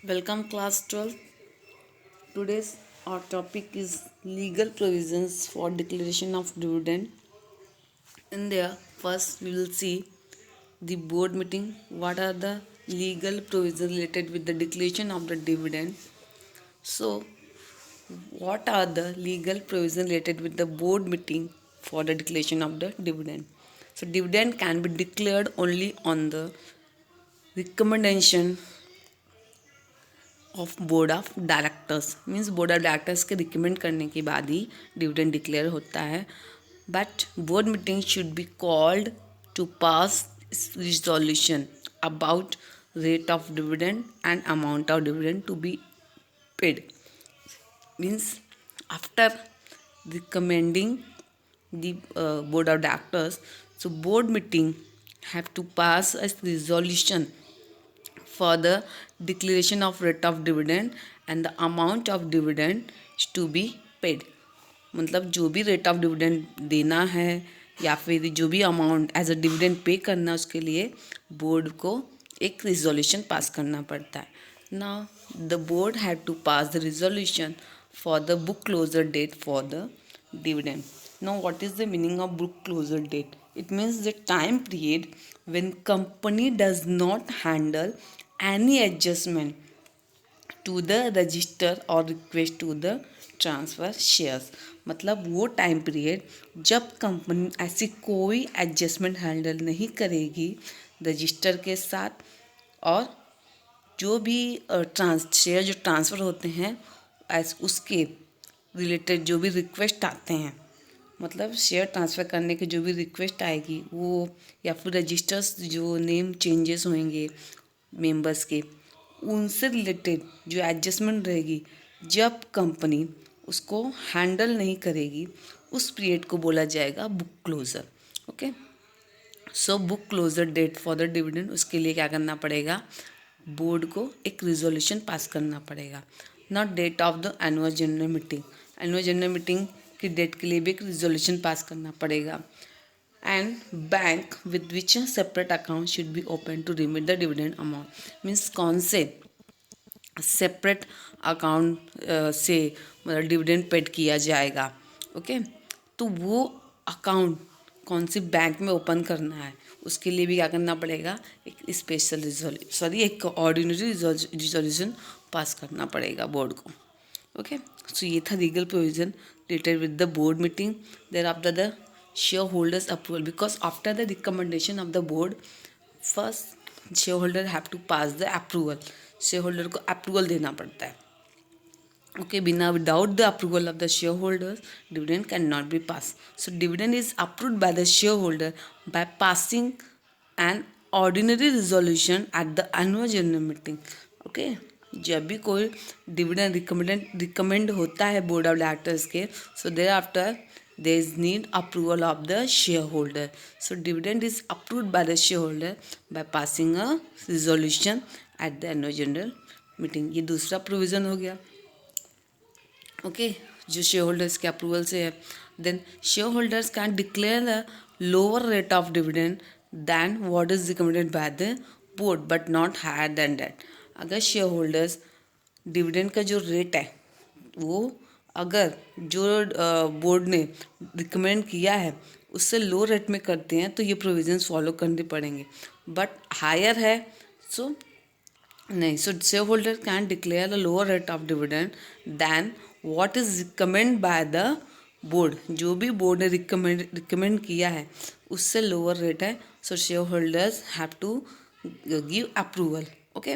Welcome class 12. Today's our topic is legal provisions for declaration of dividend. In there, first we will see the board meeting. What are the legal provisions related with the declaration of the dividend? So, what are the legal provisions related with the board meeting for the declaration of the dividend? So, dividend can be declared only on the recommendation of board of directors means board of directors के recommend करने के बाद ही dividend declare होता है but board meeting should be called to pass resolution about rate of dividend and amount of dividend to be paid means after recommending the board of directors, so board meeting have to pass a resolution for the declaration of rate of dividend and the amount of dividend to be paid. मतलब जो भी rate of dividend देना है या फिर जो भी amount as a dividend pay करना है उसके लिए बोर्ड को एक रिजोल्यूशन पास करना पड़ता है. Now the board had to pass the resolution for the book closure date for the dividend. Now, what is the meaning of book closure date? It means the time period when company does not handle any adjustment to the register or request to the transfer shares. मतलब वो time period जब company ऐसी कोई adjustment handle नहीं करेगी register के साथ और जो भी शेयर जो ट्रांसफ़र होते हैं एज उसके रिलेटेड जो भी रिक्वेस्ट आते हैं मतलब शेयर ट्रांसफ़र करने के जो भी रिक्वेस्ट आएगी वो या फिर रजिस्टर्स जो नेम चेंजेस होंगे मेंबर्स के उनसे रिलेटेड जो एडजस्टमेंट रहेगी जब कंपनी उसको हैंडल नहीं करेगी उस पीरियड को बोला जाएगा book closure. Okay, so book closure date for the dividend उसके लिए क्या करना पड़ेगा बोर्ड को एक रिजोल्यूशन पास करना पड़ेगा. Not date of the annual general meeting. Annual general meeting की डेट के लिए भी एक रिजोल्यूशन पास करना पड़ेगा. And bank with which separate account should be open to remit the dividend amount means कौन से सेपरेट अकाउंट से मतलब डिविडेंड पेड किया जाएगा. ओके, तो वो अकाउंट कौन सी बैंक में ओपन करना है उसके लिए भी क्या करना पड़ेगा एक स्पेशल एक ऑर्डिनरी रिजोल्यूशन पास करना पड़ेगा बोर्ड को. ओके, सो ये था legal provision related with the board meeting. Thereafter the shareholders approval because after the recommendation of the board first shareholder have to pass the approval. Shareholder को approval देना पड़ता है. Okay, without the approval of the shareholders, dividend cannot be passed. So, dividend is approved by the shareholder by passing an ordinary resolution at the annual general meeting. Okay, जब भी कोई dividend recommend होता है board of directors के so thereafter there is need approval of the shareholder. So dividend is approved by the shareholder by passing a resolution at the annual general meeting. ये दूसरा provision हो गया. Okay, जो share holders के approval से है. Then shareholders can declare the lower rate of dividend than what is recommended by the board but not higher than that. अगर shareholders dividend का जो रेट है वो अगर जो बोर्ड ने रिकमेंड किया है उससे लो रेट में करते हैं तो ये प्रोविजंस फॉलो करने पड़ेंगे. बट हायर है सो नहीं. So shareholder can declare the lower rate of dividend than what is recommend by the board. जो भी बोर्ड ने रिकमेंड किया है उससे लोअर रेट है. So shareholders have to give approval. Okay,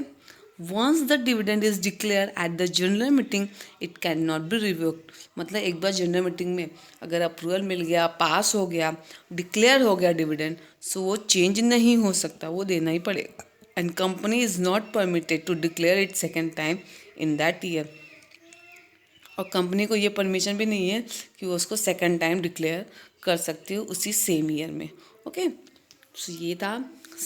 once the dividend is declare at the general meeting it can not be revoked. मतलब एक बार general meeting में अगर अप्रूवल मिल गया पास हो गया डिक्लेयर हो गया डिविडेंड सो वो चेंज नहीं हो सकता, वो देना ही पड़ेगा. And company is not permitted to declare it second time in that year. और कंपनी को ये परमिशन भी नहीं है कि वो उसको सेकेंड टाइम डिक्लेयर कर सकती हो उसी सेम ईयर में. ओके, सो ये था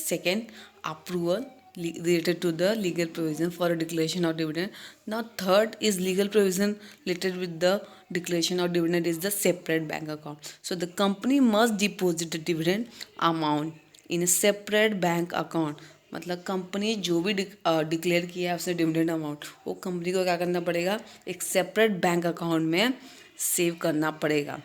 second approval related to the legal provision for a declaration of dividend. Now third is legal provision related with the declaration of dividend is the separate bank account. So the company must deposit the dividend amount in a separate bank account. मतलब company जो भी declare किया है उसने dividend amount, वो company को क्या करना पड़ेगा, एक सेपरेट बैंक अकाउंट में सेव करना पड़ेगा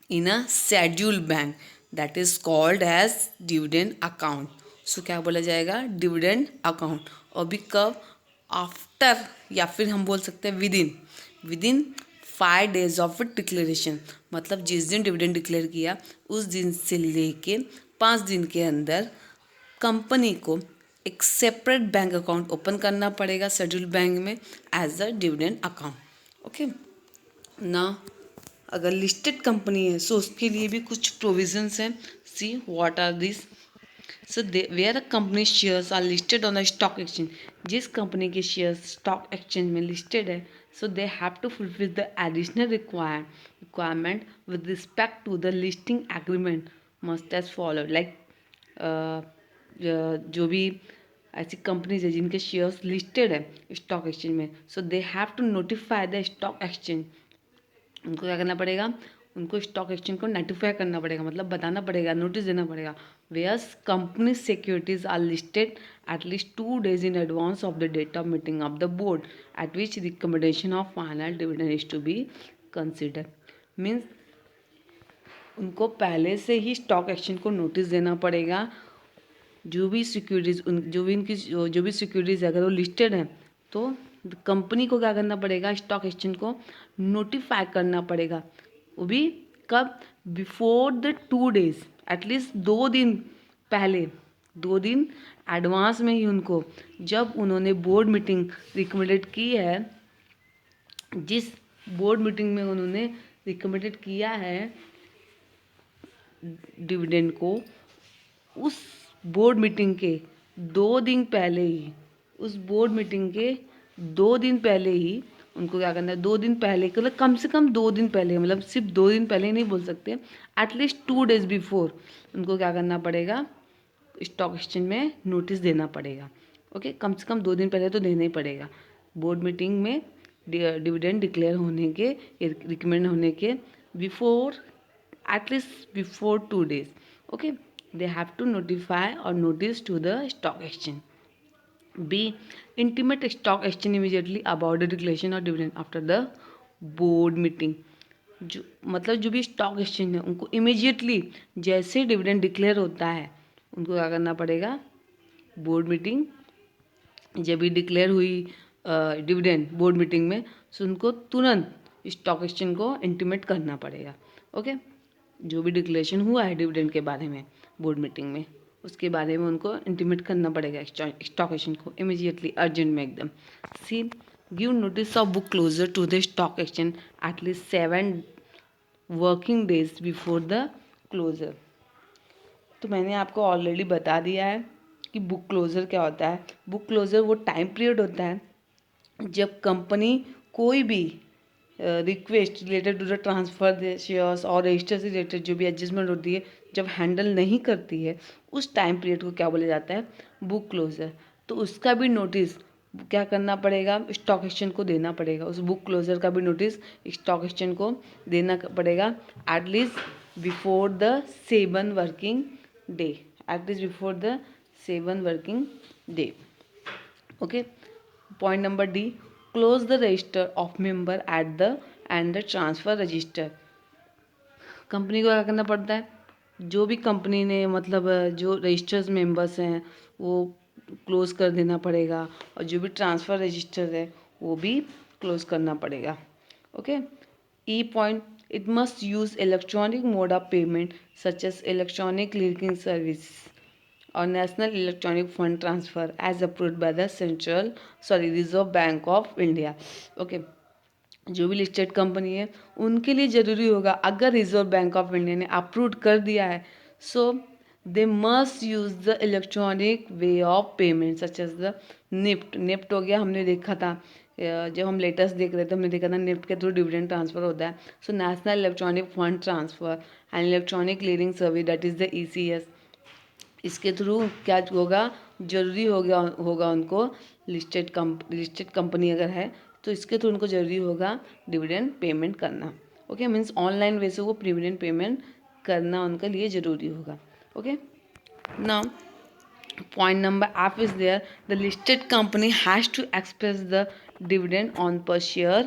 in a schedule bank that is called as dividend account. So क्या बोला जाएगा, डिविडेंड अकाउंट। और भी कब, आफ्टर, या फिर हम बोल सकते हैं with in 5 days of declaration. मतलब जिस दिन डिविडेंड डिक्लेयर किया उस दिन से लेके 5 दिन के अंदर कंपनी को एक सेपरेट बैंक अकाउंट ओपन करना पड़ेगा शेड्यूल बैंक में as a dividend account. Okay ना, अगर लिस्टेड कंपनी है सो उसके लिए भी कुछ प्रोविजंस हैं। See what are this. So they where the company shares are listed on the stock exchange, जिस कंपनी के शेयर्स स्टॉक एक्सचेंज में लिस्टेड है, so they have to fulfil the additional requirement with respect to the listing agreement must as followed. Like जो भी ऐसी companies है जिनके शेयर्स लिस्टेड है स्टॉक एक्सचेंज में, so they have to notify the stock exchange. उनको क्या करना पड़ेगा, उनको स्टॉक एक्सचेंज को नोटिफाई करना पड़ेगा, मतलब बताना पड़ेगा, नोटिस देना पड़ेगा। Where's company securities are listed at least 2 days in advance of the date of meeting of the board at which recommendation of final dividend is to be consider. Means उनको पहले से ही स्टॉक एक्सचेंज को notice देना पड़ेगा। जो भी securities जो भी सिक्योरिटीज़ अगर वो लिस्टेड हैं तो कंपनी को क्या करना पड़ेगा, स्टॉक एक्सचेंज को नोटिफाई करना पड़ेगा। वो भी कब, बिफोर द 2 days, एटलीस्ट 2 दिन पहले, 2 दिन एडवांस में ही उनको, जब उन्होंने बोर्ड मीटिंग रिकमेंडेड की है, जिस बोर्ड मीटिंग में उन्होंने रिकमेंडेड किया है डिविडेंड को, उस बोर्ड मीटिंग के 2 दिन पहले ही, उस बोर्ड मीटिंग के 2 दिन पहले ही उनको क्या करना है, 2 दिन पहले, मतलब कम से कम 2 दिन पहले, मतलब सिर्फ 2 दिन पहले ही नहीं बोल सकते, एटलीस्ट 2 days बिफोर उनको क्या करना पड़ेगा, स्टॉक एक्सचेंज में नोटिस देना पड़ेगा। ओके, कम से कम 2 दिन पहले तो देना ही पड़ेगा। बोर्ड मीटिंग में डिविडेंड डिक्लेयर होने के, रिकमेंड होने के before, at least before 2 days। Okay, they have to notify or notice to the stock exchange. B, intimate stock exchange immediately about the declaration of dividend after the board meeting। जो मतलब जो भी stock exchange है उनको immediately जैसे dividend declare होता है उनको क्या करना पड़ेगा, बोर्ड मीटिंग जब भी डिक्लेयर हुई डिविडेंड बोर्ड मीटिंग में, सो उनको तुरंत स्टॉक एक्सचेंज को इंटीमेट करना पड़ेगा। ओके, जो भी डिक्लेरेशन हुआ है डिविडेंड के बारे में बोर्ड मीटिंग में, उसके बारे में उनको इंटीमेट करना पड़ेगा स्टॉक एक्सचेंज को इमीडिएटली, अर्जेंट में एकदम। See, give notice of book closure to the stock exchange at least 7 working days before the closure. तो मैंने आपको ऑलरेडी बता दिया है कि बुक क्लोजर क्या होता है। बुक क्लोजर वो टाइम पीरियड होता है जब कंपनी कोई भी request related to the transfer shares और रजिस्टर से रिलेटेड जो भी एडजस्टमेंट होती है, जब हैंडल नहीं करती है, उस टाइम पीरियड को क्या बोला जाता है, बुक क्लोजर। तो उसका भी नोटिस क्या करना पड़ेगा, स्टॉक एक्सचेंज को देना पड़ेगा। उस बुक क्लोजर का भी नोटिस स्टॉक एक्सचेंज को देना पड़ेगा at least before the 7 working day, at least before the 7 working day. Okay, point number D, close the register of member at the end the transfer register. Company को क्या करना पड़ता है, जो भी कंपनी ने मतलब जो रजिस्टर्स मेंबर्स हैं वो क्लोज कर देना पड़ेगा, और जो भी ट्रांसफ़र रजिस्टर है वो भी क्लोज करना पड़ेगा। Okay, E point, it must use electronic mode of payment such as electronic clearing service और national electronic fund transfer as approved by the reserve bank of India. Okay, जो भी listed company है उनके लिए ज़रूरी होगा, अगर रिजर्व बैंक ऑफ इंडिया ने अप्रूव कर दिया है, so they must use the electronic way of payment such as the NEFT. NEFT हो गया, हमने देखा था जब हम लेटेस्ट देख रहे थे, हमने देखा था निफ्ट के थ्रू डिविडेंड ट्रांसफ़र होता है। So national electronic fund transfer and electronic clearing service that is the ECS, इसके थ्रू क्या होगा, ज़रूरी होगा उनको, लिस्टेड कंपनी अगर है तो इसके थ्रू उनको ज़रूरी होगा डिविडेंड पेमेंट करना। ओके, मीन्स ऑनलाइन वे से वो डिविडेंड पेमेंट करना उनके लिए ज़रूरी होगा। Okay, now point number F is there. The listed company has to express the dividend on per share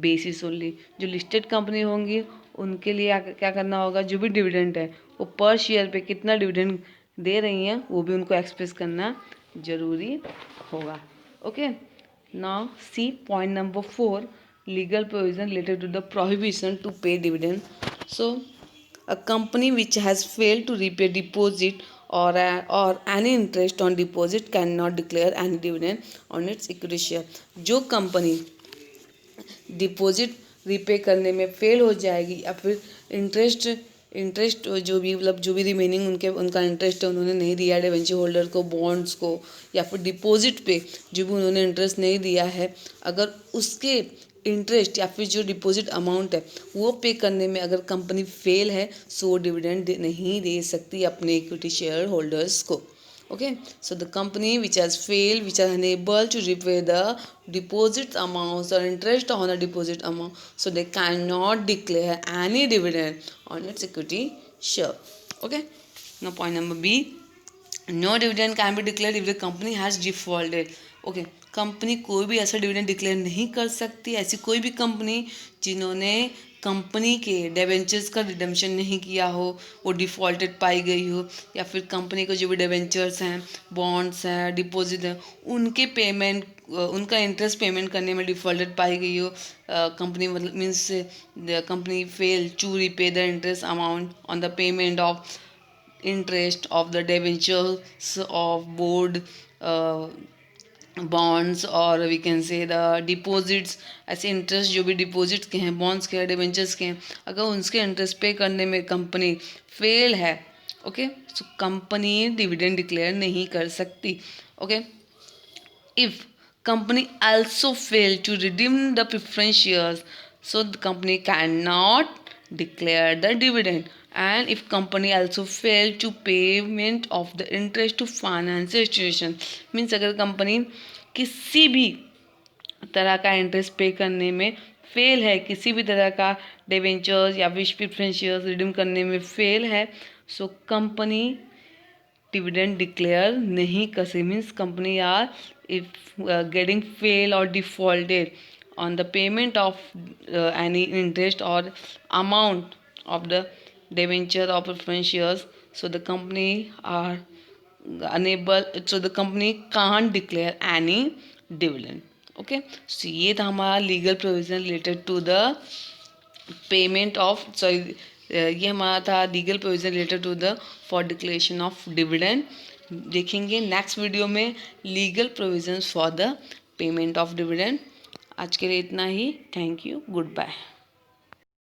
basis only. जो listed company होंगी उनके लिए क्या करना होगा, जो भी डिविडेंड है वो पर शेयर पे कितना डिविडेंड दे रही हैं वो भी उनको एक्सप्रेस करना जरूरी होगा. Okay, now see point number 4, legal provision related to the prohibition to pay dividend. So a company which has failed to repay deposit or any interest on deposit cannot declare any dividend on its equity share. जो company deposit repay करने में fail हो जाएगी या फिर interest जो भी मतलब जो भी रिमेनिंग उनका इंटरेस्ट है उन्होंने नहीं दिया डिवेंचर होल्डर को, बॉन्ड्स को, या फिर डिपॉजिट पे जो भी उन्होंने इंटरेस्ट नहीं दिया है, अगर उसके इंटरेस्ट या फिर जो डिपॉजिट अमाउंट है वो पे करने में अगर कंपनी फेल है सो डिविडेंड नहीं दे सकती अपने इक्विटी शेयर होल्डर्स को. Okay, so the company which has failed, which are unable to repay the deposit amounts or interest on the deposit amount, so they cannot declare any dividend on its equity share. Okay, now point number B, no dividend can be declared if the company has defaulted. Okay, company कोई भी ऐसा dividend declare नहीं कर सकती, ऐसी कोई भी company जिन्होंने कंपनी के डिवेंचर्स का रिडम्पशन नहीं किया हो, वो डिफ़ॉल्टेड पाई गई हो, या फिर कंपनी को जो भी डिवेंचर्स हैं, बॉन्ड्स हैं, डिपॉजिट हैं, उनके पेमेंट उनका इंटरेस्ट पेमेंट करने में डिफ़ॉल्टेड पाई गई हो. कंपनी मतलब means the company fail to repay the interest amount on the payment of interest of the debentures of board bonds और we can say the deposits. ऐसे इंटरेस्ट जो भी डिपॉजिट्स के हैं, बॉन्ड्स के हैं, डिवेंचर्स के हैं, अगर उनके इंटरेस्ट पे करने में कंपनी फेल है, okay, so company dividend declare नहीं कर सकती. Okay, if company also fail to redeem the preference shares, so the company cannot declare the dividend. And if company also fail to payment of the interest to financial institution, means अगर company किसी भी तरह का interest pay करने में fail है, किसी भी तरह का डिवेंचर्स या फिर प्रेफरेंस शेयर्स रिडीम करने में फेल है, सो कंपनी डिविडेंड डिक्लेयर नहीं कर सकती. Means company are if getting fail और defaulted on the payment of any interest or amount of the debenture or preference shares, so the company are unable, so the company can't declare any dividend. Okay, so ये था हमारा legal provision related to the payment of ये हमारा था legal provision related to the for declaration of dividend. देखेंगे next video में legal provisions for the payment of dividend. आज के लिए इतना ही. Thank you, good bye.